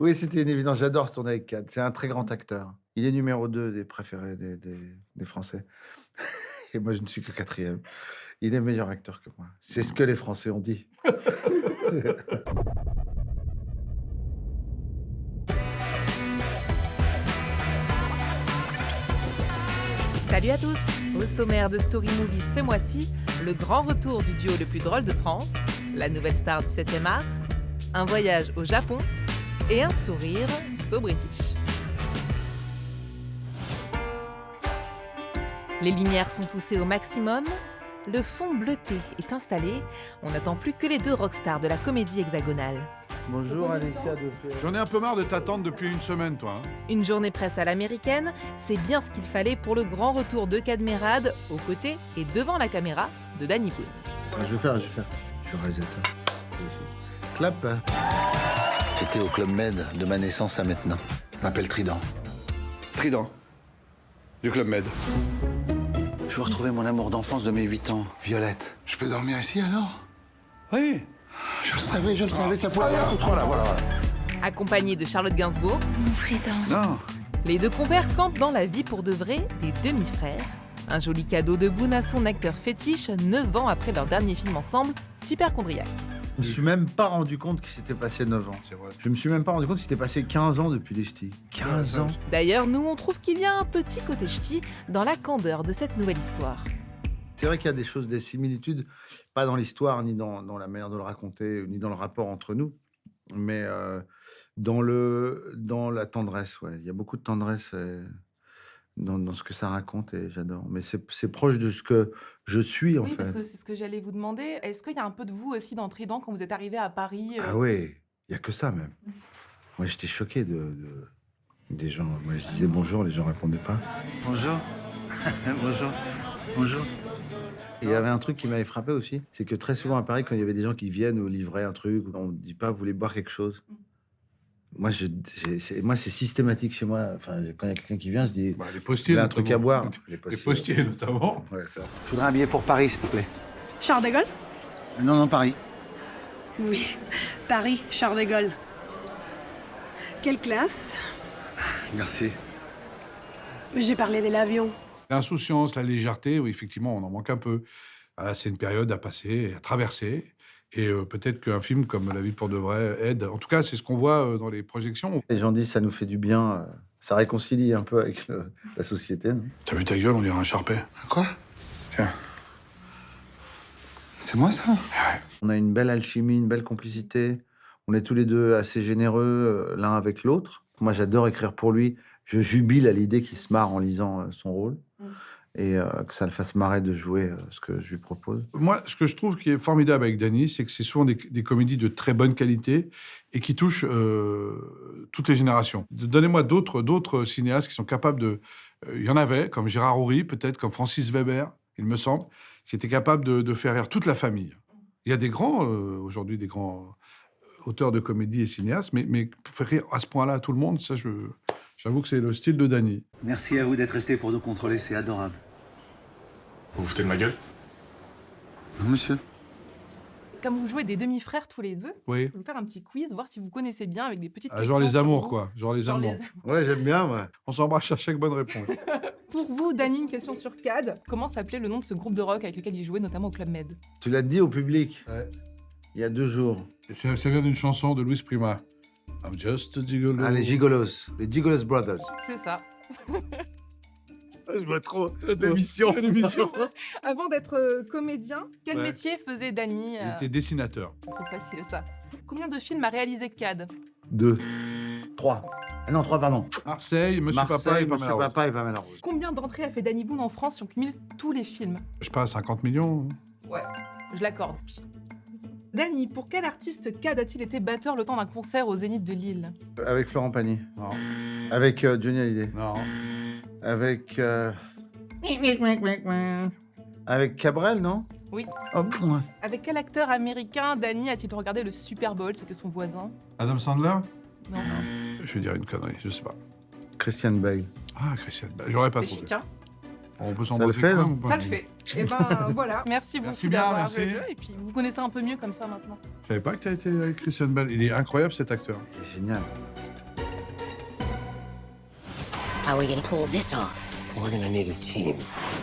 Oui, c'était une évidence. J'adore tourner avec Cad. C'est un très grand acteur. Il est numéro 2 des préférés des Français et moi, je ne suis que 4e. Il est meilleur acteur que moi. C'est ce que les Français ont dit. Salut à tous! Au sommaire de Story Movie ce mois-ci, le grand retour du duo le plus drôle de France, la nouvelle star du 7e art, un voyage au Japon et un sourire so british. Les lumières sont poussées au maximum, le fond bleuté est installé, on n'attend plus que les deux rockstars de la comédie hexagonale. Bonjour Alicia de J'en ai un peu marre de t'attendre depuis une semaine, toi. Une journée presse à l'américaine, c'est bien ce qu'il fallait pour le grand retour de Cad Merad, aux côtés et devant la caméra de Danny Boone. Je vais faire. Je suis réalisateur. Toi aussi. Clap. Hein. J'étais au Club Med de ma naissance à maintenant. Je m'appelle Trident. Trident. Du Club Med. Je veux retrouver mon amour d'enfance de mes 8 ans, Violette. Je peux dormir ici alors? Oui. Je le savais, ça pouvait rien foutre là, voilà. Accompagné de Charlotte Gainsbourg, Mon Frédin. Non. les deux compères campent dans la vie pour de vrai des demi-frères. Un joli cadeau de Boone à son acteur fétiche, 9 ans après leur dernier film ensemble, Superchondriac. Je me suis même pas rendu compte qu'il s'était passé 9 ans. C'est vrai. Je me suis même pas rendu compte qu'il s'était passé 15 ans depuis les ch'tis. 15 ans. D'ailleurs, nous, on trouve qu'il y a un petit côté ch'ti dans la candeur de cette nouvelle histoire. C'est vrai qu'il y a des choses, des similitudes, pas dans l'histoire, ni dans la manière de le raconter, ni dans le rapport entre nous, mais dans la tendresse, ouais. Il y a beaucoup de tendresse dans ce que ça raconte et j'adore. Mais c'est proche de ce que je suis, en Oui, fait. parce que c'est ce que j'allais vous demander. Est-ce qu'il y a un peu de vous aussi dans Trident quand vous êtes arrivé à Paris Ah ouais, il y a que ça, même. Moi, j'étais choqué des gens. Moi, je disais bonjour, les gens répondaient pas. Bonjour. Bonjour. Bonjour. Et il y avait un truc qui m'avait frappé aussi, c'est que très souvent à Paris, quand il y avait des gens qui viennent ou livraient un truc, on ne dit pas, vous voulez boire quelque chose? Moi, c'est systématique chez moi. Enfin, quand il y a quelqu'un qui vient, je dis, Bah, les vous postiers, voulez un truc à boire? Les postiers, notamment. Ouais, ça. Je voudrais un billet pour Paris, s'il te plaît. Charles de Gaulle? Non, Paris. Oui, Paris, Charles de Gaulle. Quelle classe? Merci. J'ai parlé de l'avion. L'insouciance, la légèreté, oui, effectivement, on en manque un peu. Voilà, c'est une période à passer, à traverser. Et peut-être qu'un film comme La vie pour de vrai aide. En tout cas, c'est ce qu'on voit dans les projections. Les gens disent, ça nous fait du bien, ça réconcilie un peu avec la société. Non? T'as vu ta gueule, on dirait un charpet. Quoi? Tiens. C'est moi, ça? Ouais. On a une belle alchimie, une belle complicité. On est tous les deux assez généreux l'un avec l'autre. Moi, j'adore écrire pour lui. Je jubile à l'idée qu'il se marre en lisant son rôle et que ça le fasse marrer de jouer ce que je lui propose. Moi, ce que je trouve qui est formidable avec Danny, c'est que c'est souvent des comédies de très bonne qualité et qui touchent toutes les générations. Donnez-moi d'autres cinéastes qui sont capables de... Il y en avait, comme Gérard Houry, peut-être, comme Francis Weber, il me semble, qui étaient capables de faire rire toute la famille. Il y a des grands, aujourd'hui, des grands auteurs de comédie et cinéastes, mais pour faire rire à ce point-là à tout le monde, ça, j'avoue que c'est le style de Danny. Merci à vous d'être resté pour nous contrôler, c'est adorable. Vous vous foutez de ma gueule? Non, monsieur. Comme vous jouez des demi-frères tous les deux, Oui. je vais vous faire un petit quiz, voir si vous connaissez bien avec des petites Ah, questions. genre les sur amours, vous. quoi. Genre les Genre amours. les amours. Ouais, j'aime bien, moi. On s'embrasse à chaque bonne réponse. Pour vous, Danny, une question sur Cad. Comment s'appelait le nom de ce groupe de rock avec lequel il jouait, notamment au Club Med? Tu l'as dit au public Ouais. il y a 2 jours. Et ça vient d'une chanson de Louis Prima. I'm just a gigolo. Ah, les Gigolos Brothers. C'est ça. Je vois trop L'émission. Avant d'être comédien, quel Ouais. métier faisait Danny? Il était dessinateur. C'est facile, ça. Combien de films a réalisé Cad? 2. 3. Ah non, 3, pardon. Marseille, Monsieur Papa Marseille, et Pamela Monsieur Rose. Papa et Pamela Rose. Combien d'entrées a fait Danny Boone en France si on cumule tous les films? Je sais pas, 50 millions. Ouais, je l'accorde. Danny, pour quel artiste Cad a-t-il été batteur le temps d'un concert au Zénith de Lille? Avec Florent Pagny. Non. Avec Johnny Hallyday. Non. Avec... Avec Cabrel, non? Oui. Oh, ouais. Avec quel acteur américain Danny a-t-il regardé le Super Bowl? C'était son voisin. Adam Sandler? Non. Je vais dire une connerie, je sais pas. Christian Bale. Ah, Christian, j'aurais pas C'est trouvé. chic, hein? On peut Ça le s'embrasser fait, quand non même ou pas? Ça le fait. Et ben voilà. Merci beaucoup Merci bien, d'avoir merci. joué le jeu. Et puis vous connaissez un peu mieux comme ça maintenant. Je savais pas que t'as été avec Christian Bale. Il est incroyable cet acteur. C'est génial. How are we gonna pull this off? We're gonna need a team.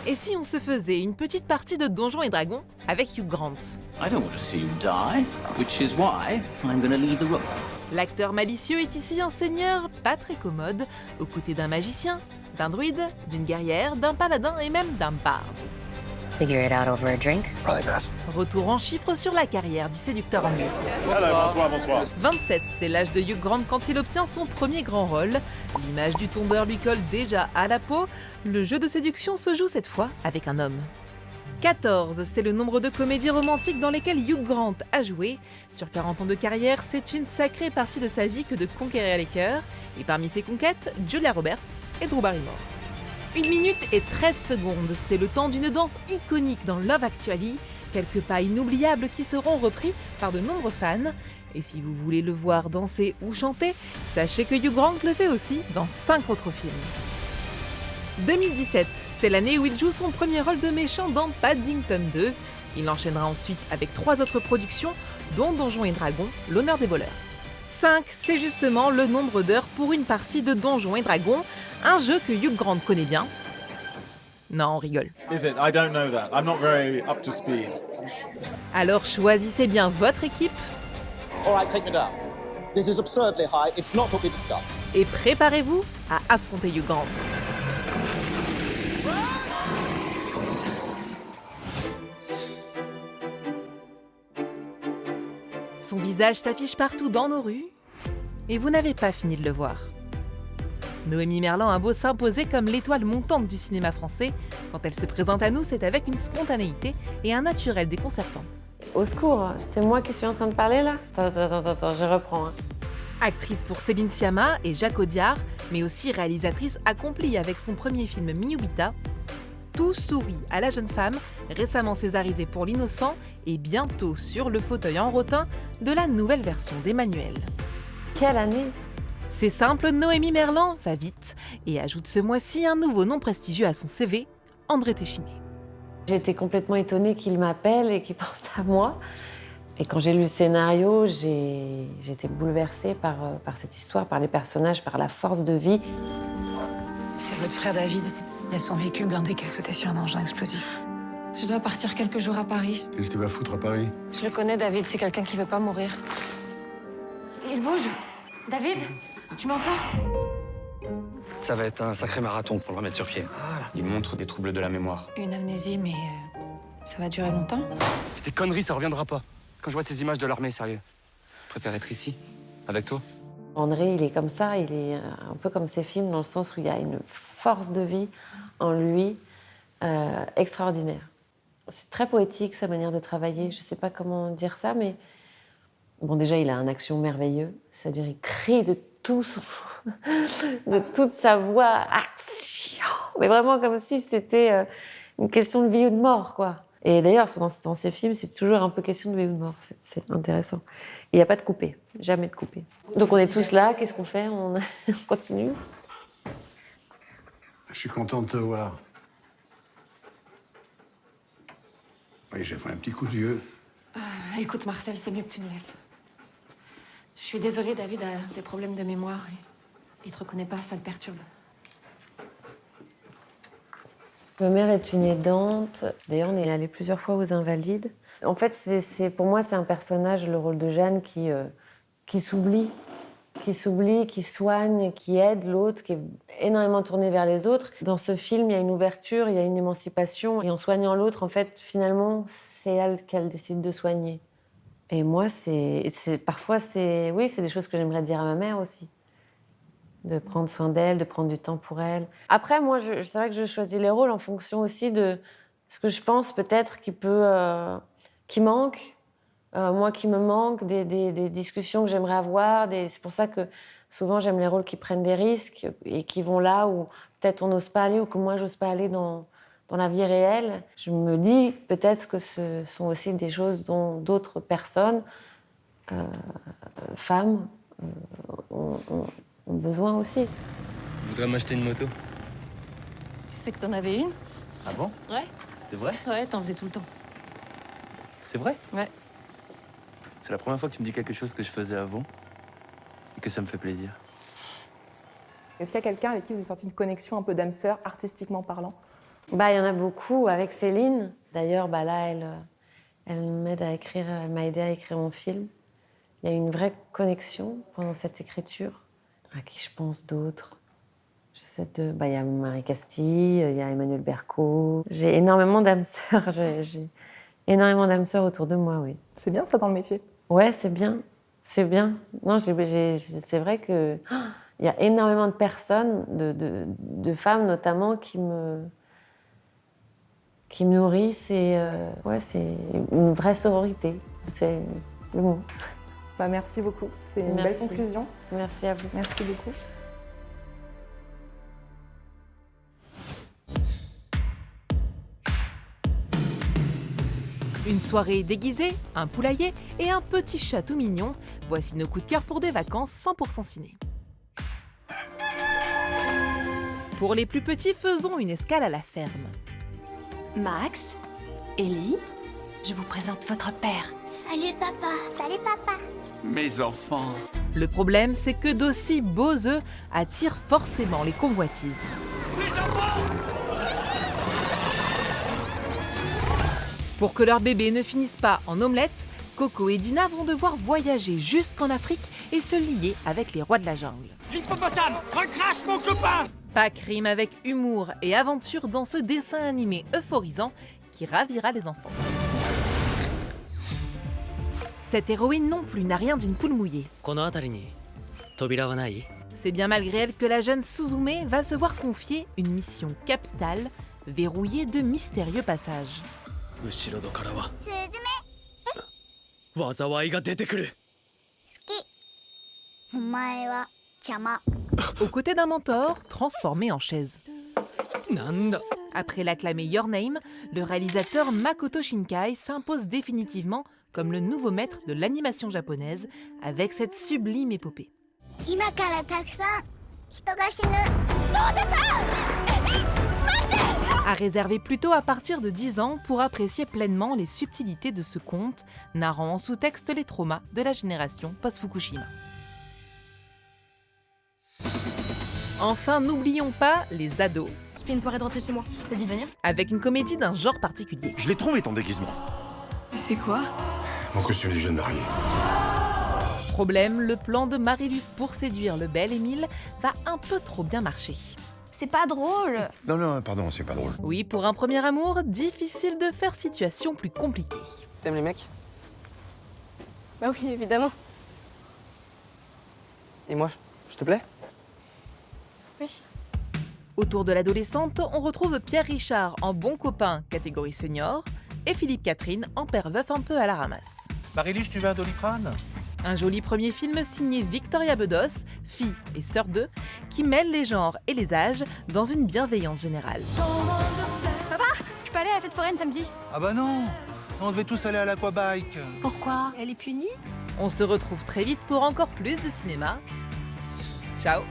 Et si on se faisait une petite partie de Donjons et Dragons avec Hugh Grant? I don't want to see you die, which is why I'm gonna leave the room. L'acteur malicieux est ici un seigneur pas très commode, aux côtés d'un magicien, d'un druide, d'une guerrière, d'un paladin et même d'un barde. Figure it out over a drink? Probably best. Retour en chiffres sur la carrière du séducteur anglais. Bonsoir. 27, c'est l'âge de Hugh Grant quand il obtient son premier grand rôle. L'image du tombeur lui colle déjà à la peau. Le jeu de séduction se joue cette fois avec un homme. 14, c'est le nombre de comédies romantiques dans lesquelles Hugh Grant a joué. Sur 40 ans de carrière, c'est une sacrée partie de sa vie que de conquérir les cœurs. Et parmi ses conquêtes, Julia Roberts et Drew Barrymore. 1 minute et 13 secondes, c'est le temps d'une danse iconique dans Love Actually, quelques pas inoubliables qui seront repris par de nombreux fans. Et si vous voulez le voir danser ou chanter, sachez que Hugh Grant le fait aussi dans 5 autres films. 2017, c'est l'année où il joue son premier rôle de méchant dans Paddington 2. Il enchaînera ensuite avec 3 autres productions, dont Donjons et Dragons, l'honneur des voleurs. 5, c'est justement le nombre d'heures pour une partie de Donjons et Dragons, un jeu que Hugh Grant connaît bien. Non, on rigole. Is it? I don't know that. I'm not very up to speed. Alors choisissez bien votre équipe All right, take me down. This is absurdly high. It's not what we discussed. et préparez-vous à affronter Hugh Grant. Son visage s'affiche partout dans nos rues, et vous n'avez pas fini de le voir. Noémie Merlan a beau s'imposer comme l'étoile montante du cinéma français, quand elle se présente à nous, c'est avec une spontanéité et un naturel déconcertant. Au secours, c'est moi qui suis en train de parler là? Attends, je reprends. Actrice pour Céline Sciamma et Jacques Audiard, mais aussi réalisatrice accomplie avec son premier film Miyubita, tout sourit à la jeune femme, récemment césarisée pour L'Innocent et bientôt sur le fauteuil en rotin de la nouvelle version d'Emmanuel. Quelle année? C'est simple, Noémie Merlan va vite et ajoute ce mois-ci un nouveau nom prestigieux à son CV, André Téchiné. J'ai été complètement étonnée qu'il m'appelle et qu'il pense à moi. Et quand j'ai lu le scénario, j'ai été bouleversée par cette histoire, par les personnages, par la force de vie. C'est votre frère David. Il y a son véhicule blindé qui a sauté sur un engin explosif. Je dois partir quelques jours à Paris. Qu'est-ce que tu vas foutre à Paris? Je le connais, David. C'est quelqu'un qui veut pas mourir. Il bouge. David, tu m'entends? Ça va être un sacré marathon pour le remettre sur pied. Il montre des troubles de la mémoire. Une amnésie, mais ça va durer longtemps? C'est des conneries, ça reviendra pas. Quand je vois ces images de l'armée, sérieux. Je préfère être ici, avec toi. André, il est comme ça, il est un peu comme ses films, dans le sens où il y a une force de vie en lui extraordinaire. C'est très poétique, sa manière de travailler. Je ne sais pas comment dire ça, mais... Bon, déjà, il a un action merveilleux. C'est-à-dire, il crie de tout de toute sa voix. Action! Mais vraiment comme si c'était une question de vie ou de mort, quoi. Et d'ailleurs, dans ces films, c'est toujours un peu question de vie ou de mort. En fait. C'est intéressant. Il n'y a pas de coupé. Jamais de coupé. Donc, on est tous là. Qu'est-ce qu'on fait? On continue. Je suis content de te voir. Oui, j'ai pris un petit coup de vieux. Écoute, Marcel, c'est mieux que tu nous laisses. Je suis désolée, David a des problèmes de mémoire. Il te reconnaît pas, ça le perturbe. Ma mère est une aidante. D'ailleurs, on est allé plusieurs fois aux Invalides. En fait, pour moi, c'est un personnage, le rôle de Jeanne, qui s'oublie, qui soigne, qui aide l'autre, qui est énormément tourné vers les autres. Dans ce film, il y a une ouverture, il y a une émancipation. Et en soignant l'autre, en fait, finalement, c'est elle qu'elle décide de soigner. Et moi, parfois, c'est des choses que j'aimerais dire à ma mère aussi. De prendre soin d'elle, de prendre du temps pour elle. Après, moi, c'est vrai que je choisis les rôles en fonction aussi de ce que je pense peut-être qui manque. Moi qui me manque, des discussions que j'aimerais avoir. C'est pour ça que souvent, j'aime les rôles qui prennent des risques et qui vont là où peut-être on n'ose pas aller ou que moi, j'ose pas aller dans la vie réelle. Je me dis peut-être que ce sont aussi des choses dont d'autres personnes, femmes, ont besoin aussi. Tu voudrais m'acheter une moto? Tu sais que t'en avais une? Ah bon? Ouais. C'est vrai? Ouais, t'en faisais tout le temps. C'est vrai? Ouais. C'est la première fois que tu me dis quelque chose que je faisais avant et que ça me fait plaisir. Est-ce qu'il y a quelqu'un avec qui vous avez senti une connexion un peu d'âme sœur, artistiquement parlant? Bah, il y en a beaucoup avec Céline. D'ailleurs, bah, là, elle m'aide à écrire, elle m'a aidé à écrire mon film. Il y a une vraie connexion pendant cette écriture. À qui je pense d'autres? Bah, il y a Marie Castille, il y a Emmanuel Berco. J'ai énormément d'âmes sœurs. J'ai énormément d'âmes sœurs autour de moi, oui. C'est bien ça dans le métier? Ouais, c'est bien. C'est bien. Non, c'est vrai que il y a énormément de personnes, de femmes notamment, qui me nourrissent. Et ouais, c'est une vraie sororité. C'est le mot. Bah, merci beaucoup. C'est une belle conclusion. Merci à vous. Merci beaucoup. Une soirée déguisée, un poulailler et un petit chat tout mignon. Voici nos coups de cœur pour des vacances 100% ciné. Pour les plus petits, faisons une escale à la ferme. Max, Ellie, je vous présente votre père. Salut papa, salut papa. Mes enfants. Le problème, c'est que d'aussi beaux œufs attirent forcément les convoitises. Les enfants! Pour que leur bébé ne finisse pas en omelette, Coco et Dina vont devoir voyager jusqu'en Afrique et se lier avec les rois de la jungle. L'hippopotame! Recrache mon copain! Pâques rime avec humour et aventure dans ce dessin animé euphorisant qui ravira les enfants. Cette héroïne non plus n'a rien d'une poule mouillée. C'est bien malgré elle que la jeune Suzume va se voir confier une mission capitale, verrouiller de mystérieux passages. Aux côtés d'un mentor transformé en chaise. Après l'acclamé Your Name, le réalisateur Makoto Shinkai s'impose définitivement comme le nouveau maître de l'animation japonaise avec cette sublime épopée. À réserver plutôt à partir de 10 ans pour apprécier pleinement les subtilités de ce conte, narrant en sous-texte les traumas de la génération post-Fukushima. Enfin, n'oublions pas les ados. Je fais une soirée de rentrée chez moi. Ça dit de venir? Avec une comédie d'un genre particulier. Je l'ai trouvé ton déguisement. C'est quoi? Mon costume du jeune marié. Problème, le plan de Marilus pour séduire le bel Émile va un peu trop bien marcher. C'est pas drôle. Non, pardon, c'est pas drôle. Oui, pour un premier amour, difficile de faire situation plus compliquée. T'aimes les mecs? Bah oui, évidemment. Et moi, je te plais? Oui. Autour de l'adolescente, on retrouve Pierre Richard en bon copain, catégorie senior, et Philippe Catherine en père veuf un peu à la ramasse. Marilus, tu veux un Doliprane? Un joli premier film signé Victoria Bedos, fille et sœur d'eux, qui mêle les genres et les âges dans une bienveillance générale. Papa, je peux aller à la fête foraine samedi? Ah bah non, on devait tous aller à l'aquabike. Pourquoi? Elle est punie? On se retrouve très vite pour encore plus de cinéma. Ciao!